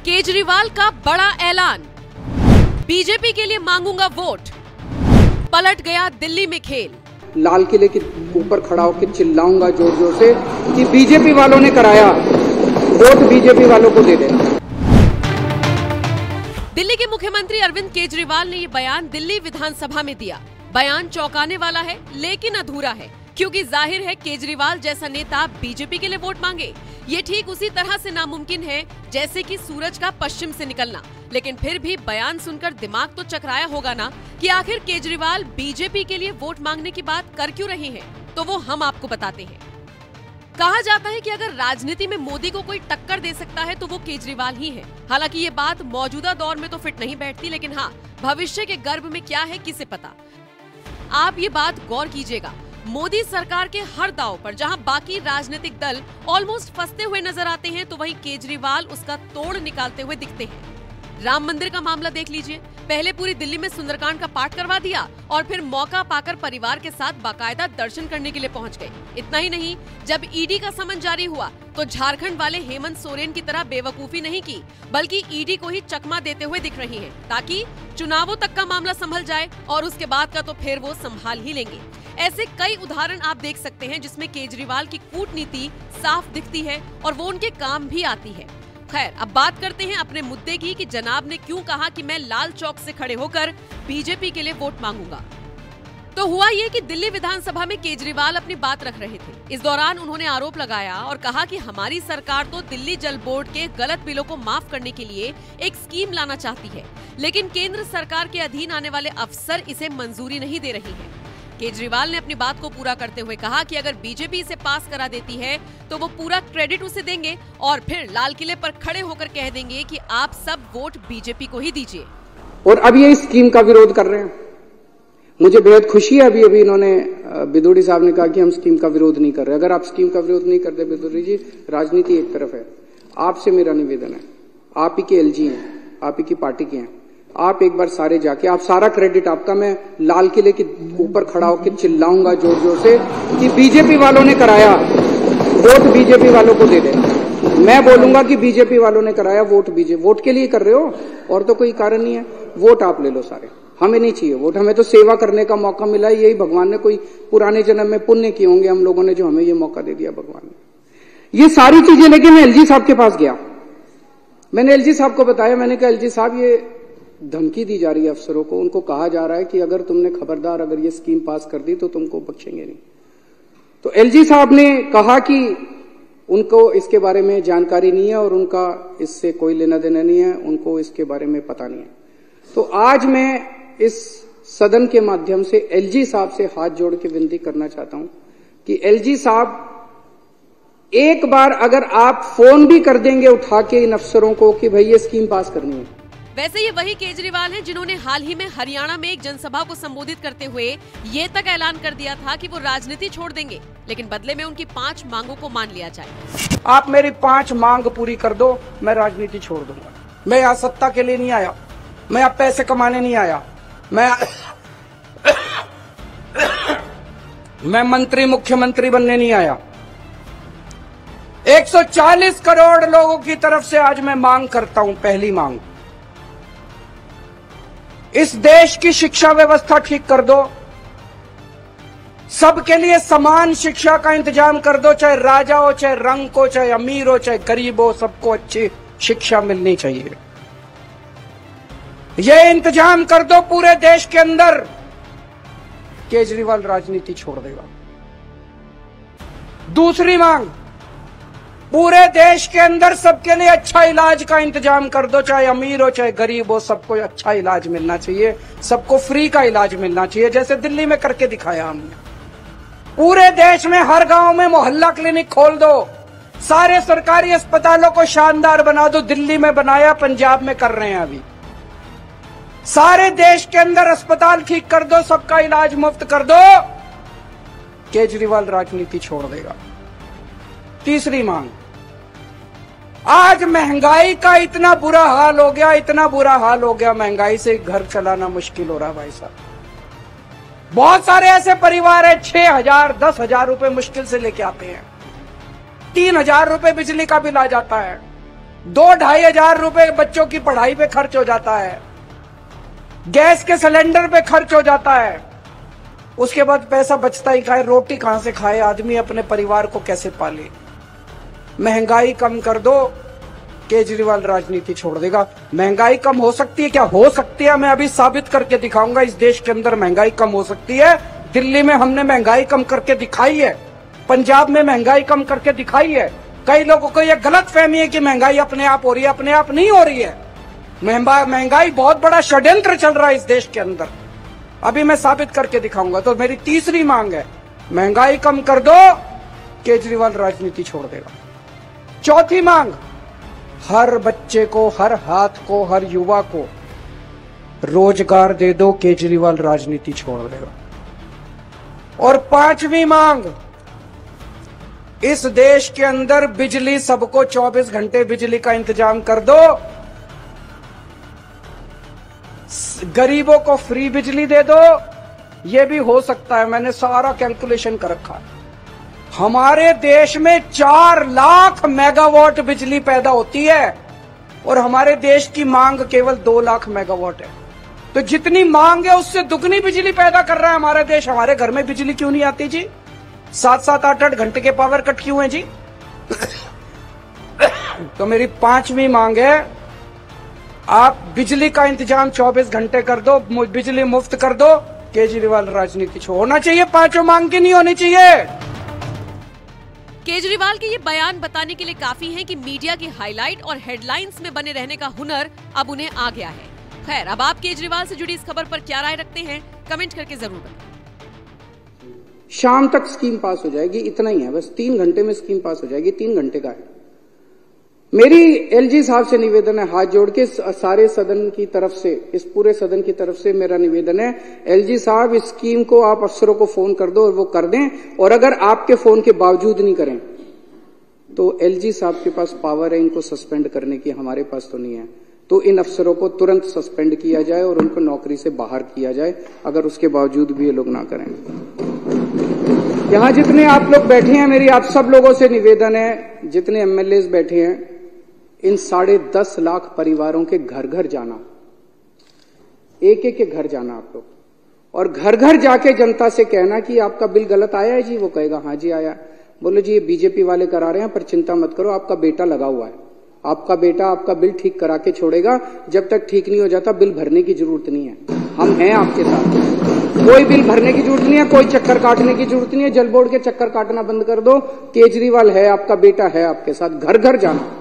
केजरीवाल का बड़ा ऐलान, बीजेपी के लिए मांगूंगा वोट, पलट गया दिल्ली में खेल। लाल किले के ऊपर खड़ा होकर चिल्लाऊंगा जोर जोर से कि बीजेपी वालों ने कराया, वोट बीजेपी वालों को दे देना। दिल्ली के मुख्यमंत्री अरविंद केजरीवाल ने ये बयान दिल्ली विधानसभा में दिया। बयान चौंकाने वाला है लेकिन अधूरा है, क्योंकि जाहिर है केजरीवाल जैसा नेता बीजेपी के लिए वोट मांगे, ये ठीक उसी तरह से नामुमकिन है जैसे कि सूरज का पश्चिम से निकलना। लेकिन फिर भी बयान सुनकर दिमाग तो चकराया होगा ना कि आखिर केजरीवाल बीजेपी के लिए वोट मांगने की बात कर क्यों रहे हैं, तो वो हम आपको बताते हैं। कहा जाता है कि अगर राजनीति में मोदी को कोई टक्कर दे सकता है तो वो केजरीवाल ही है। हालांकि ये बात मौजूदा दौर में तो फिट नहीं बैठती, लेकिन हाँ, भविष्य के गर्भ में क्या है किसे पता। आप ये बात गौर कीजिएगा, मोदी सरकार के हर दांव पर जहां बाकी राजनीतिक दल ऑलमोस्ट फंसते हुए नजर आते हैं, तो वहीं केजरीवाल उसका तोड़ निकालते हुए दिखते हैं। राम मंदिर का मामला देख लीजिए, पहले पूरी दिल्ली में सुंदरकांड का पाठ करवा दिया और फिर मौका पाकर परिवार के साथ बाकायदा दर्शन करने के लिए पहुंच गए। इतना ही नहीं, जब ईडी का समन जारी हुआ तो झारखंड वाले हेमंत सोरेन की तरह बेवकूफी नहीं की, बल्कि ईडी को ही चकमा देते हुए दिख रही हैं, ताकि चुनावों तक का मामला संभल जाए और उसके बाद का तो फिर वो संभाल ही लेंगे। ऐसे कई उदाहरण आप देख सकते हैं जिसमें केजरीवाल की कूटनीति साफ दिखती है और वो उनके काम भी आती है। खैर, अब बात करते हैं अपने मुद्दे की कि जनाब ने क्यों कहा कि मैं लाल चौक से खड़े होकर बीजेपी के लिए वोट मांगूंगा। तो हुआ ये कि दिल्ली विधानसभा में केजरीवाल अपनी बात रख रहे थे। इस दौरान उन्होंने आरोप लगाया और कहा कि हमारी सरकार तो दिल्ली जल बोर्ड के गलत बिलों को माफ करने के लिए एक स्कीम लाना चाहती है, लेकिन केंद्र सरकार के अधीन आने वाले अफसर इसे मंजूरी नहीं दे रही है। केजरीवाल ने अपनी बात को पूरा करते हुए कहा कि अगर बीजेपी इसे पास करा देती है तो वो पूरा क्रेडिट उसे देंगे और फिर लाल किले पर खड़े होकर कह देंगे कि आप सब वोट बीजेपी को ही दीजिए। और अब ये स्कीम का विरोध कर रहे हैं। मुझे बेहद खुशी है, अभी इन्होंने बिदुड़ी साहब ने कहा कि हम स्कीम का विरोध नहीं कर रहे। अगर आप स्कीम का विरोध नहीं करते बिदुड़ी जी, राजनीति एक तरफ है, आपसे मेरा निवेदन है, आप ही के एलजी हैं, आप ही की पार्टी के हैं, आप एक बार सारे जाके, आप सारा क्रेडिट आपका, मैं लाल किले के ऊपर खड़ा होकर चिल्लाऊंगा जोर जोर से कि बीजेपी वालों ने कराया, वोट बीजेपी वालों को दे देना। मैं बोलूंगा कि बीजेपी वालों ने कराया, वोट बीजेपी, वोट के लिए कर रहे हो और तो कोई कारण नहीं है। वोट आप ले लो सारे, हमें नहीं चाहिए वोट, हमें तो सेवा करने का मौका मिला है। यही भगवान ने कोई पुराने जन्म में पुण्य किए होंगे हम लोगों ने, जो हमें ये मौका दे दिया भगवान ने। ये सारी चीजें लेके मैं एलजी साहब के पास गया। मैंने एलजी साहब को बताया, मैंने कहा एलजी साहब ये धमकी दी जा रही है अफसरों को, उनको कहा जा रहा है कि अगर तुमने खबरदार अगर ये स्कीम पास कर दी तो तुमको बख्शेंगे नहीं। तो एलजी साहब ने कहा कि उनको इसके बारे में जानकारी नहीं है और उनका इससे कोई लेना देना नहीं है, उनको इसके बारे में पता नहीं है। तो आज मैं इस सदन के माध्यम से एलजी साहब से हाथ जोड़ के विनती करना चाहता हूं कि एलजी साहब, एक बार अगर आप फोन भी कर देंगे उठा के इन अफसरों को कि भाई ये स्कीम पास करनी है। वैसे ये वही केजरीवाल हैं जिन्होंने हाल ही में हरियाणा में एक जनसभा को संबोधित करते हुए ये तक ऐलान कर दिया था कि वो राजनीति छोड़ देंगे, लेकिन बदले में उनकी 5 मांगों को मान लिया जाए। आप मेरी 5 मांग पूरी कर दो, मैं राजनीति छोड़ दूंगा। मैं यहाँ सत्ता के लिए नहीं आया, मैं यहाँ पैसे कमाने नहीं आया, मैं मंत्री मुख्यमंत्री बनने नहीं आया। 140 करोड़ लोगों की तरफ से आज मैं मांग करता हूं। पहली मांग, इस देश की शिक्षा व्यवस्था ठीक कर दो, सबके लिए समान शिक्षा का इंतजाम कर दो, चाहे राजा हो, चाहे रंग हो, चाहे अमीर हो, चाहे गरीब हो, सबको अच्छी शिक्षा मिलनी चाहिए। यह इंतजाम कर दो पूरे देश के अंदर, केजरीवाल राजनीति छोड़ देगा। दूसरी मांग, पूरे देश के अंदर सबके लिए अच्छा इलाज का इंतजाम कर दो, चाहे अमीर हो चाहे गरीब हो, सबको अच्छा इलाज मिलना चाहिए, सबको फ्री का इलाज मिलना चाहिए, जैसे दिल्ली में करके दिखाया हमने। पूरे देश में हर गांव में मोहल्ला क्लिनिक खोल दो, सारे सरकारी अस्पतालों को शानदार बना दो। दिल्ली में बनाया, पंजाब में कर रहे हैं अभी। सारे देश के अंदर अस्पताल ठीक कर दो, सबका इलाज मुफ्त कर दो, केजरीवाल राजनीति छोड़ देगा। तीसरी मांग, आज महंगाई का इतना बुरा हाल हो गया, इतना बुरा हाल हो गया, महंगाई से घर चलाना मुश्किल हो रहा भाई साहब। बहुत सारे ऐसे परिवार है 6,000 10,000 रुपए मुश्किल से लेके आते हैं, 3,000 रुपए बिजली का बिल आ जाता है। 2-2.5 हजार रुपए बच्चों की पढ़ाई पे खर्च हो जाता है, गैस के सिलेंडर पे खर्च हो जाता है, उसके बाद पैसा बचता ही खाए, रोटी कहां से खाए आदमी, अपने परिवार को कैसे पाले। महंगाई कम कर दो, केजरीवाल राजनीति छोड़ देगा। महंगाई कम हो सकती है क्या? हो सकती है, मैं अभी साबित करके दिखाऊंगा। इस देश के अंदर महंगाई कम हो सकती है। दिल्ली में हमने महंगाई कम करके दिखाई है, पंजाब में महंगाई कम करके दिखाई है। कई लोगों को यह गलत फहमी है कि महंगाई अपने आप हो रही है, अपने आप नहीं हो रही है। महंगाई बहुत बड़ा षड्यंत्र चल रहा है इस देश के अंदर, अभी मैं साबित करके दिखाऊंगा। तो मेरी तीसरी मांग है, महंगाई कम कर दो, केजरीवाल राजनीति छोड़ देगा। चौथी मांग, हर बच्चे को, हर हाथ को, हर युवा को रोजगार दे दो, केजरीवाल राजनीति छोड़ देगा। और पांचवी मांग, इस देश के अंदर बिजली सबको 24 घंटे बिजली का इंतजाम कर दो, गरीबों को फ्री बिजली दे दो। यह भी हो सकता है, मैंने सारा कैलकुलेशन कर रखा है। हमारे देश में 4 लाख मेगावाट बिजली पैदा होती है और हमारे देश की मांग केवल 2 लाख मेगावाट है। तो जितनी मांग है उससे दुगनी बिजली पैदा कर रहा है हमारा देश। हमारे घर में बिजली क्यों नहीं आती जी? 7-7, 8-8 घंटे के पावर कट क्यों है जी? तो मेरी पांचवी मांग है, आप बिजली का इंतजाम 24 घंटे कर दो, बिजली मुफ्त कर दो, केजरीवाल राजनीति होना चाहिए। पांचों मांग की नहीं होनी चाहिए। केजरीवाल के ये बयान बताने के लिए काफी है कि मीडिया की हाईलाइट और हेडलाइंस में बने रहने का हुनर अब उन्हें आ गया है। खैर, अब आप केजरीवाल से जुड़ी इस खबर पर क्या राय रखते हैं, कमेंट करके जरूर बताएं। शाम तक स्कीम पास हो जाएगी, इतना ही है बस। 3 घंटे में स्कीम पास हो जाएगी, 3 घंटे का है। मेरी एलजी साहब से निवेदन है, हाथ जोड़ के सारे सदन की तरफ से, इस पूरे सदन की तरफ से मेरा निवेदन है, एलजी साहब इस स्कीम को आप अफसरों को फोन कर दो और वो कर दें। और अगर आपके फोन के बावजूद नहीं करें तो एलजी साहब के पास पावर है इनको सस्पेंड करने की, हमारे पास तो नहीं है। तो इन अफसरों को तुरंत सस्पेंड किया जाए और उनको नौकरी से बाहर किया जाए, अगर उसके बावजूद भी ये लोग ना करें। यहां जितने आप लोग बैठे हैं, मेरी आप सब लोगों से निवेदन है, जितने एमएलएज बैठे हैं, इन 10.5 लाख परिवारों के घर घर जाना, एक एक के घर जाना आप लोग, और घर घर जाके जनता से कहना कि आपका बिल गलत आया है जी। वो कहेगा हाँ जी आया। बोलो जी ये बीजेपी वाले करा रहे हैं, पर चिंता मत करो, आपका बेटा लगा हुआ है, आपका बेटा आपका बिल ठीक करा के छोड़ेगा। जब तक ठीक नहीं हो जाता बिल भरने की जरूरत नहीं है, हम हैं आपके साथ। कोई बिल भरने की जरूरत नहीं है, कोई चक्कर काटने की जरूरत नहीं है। जल बोर्ड के चक्कर काटना बंद कर दो, केजरीवाल है, आपका बेटा है आपके साथ, घर घर जाना।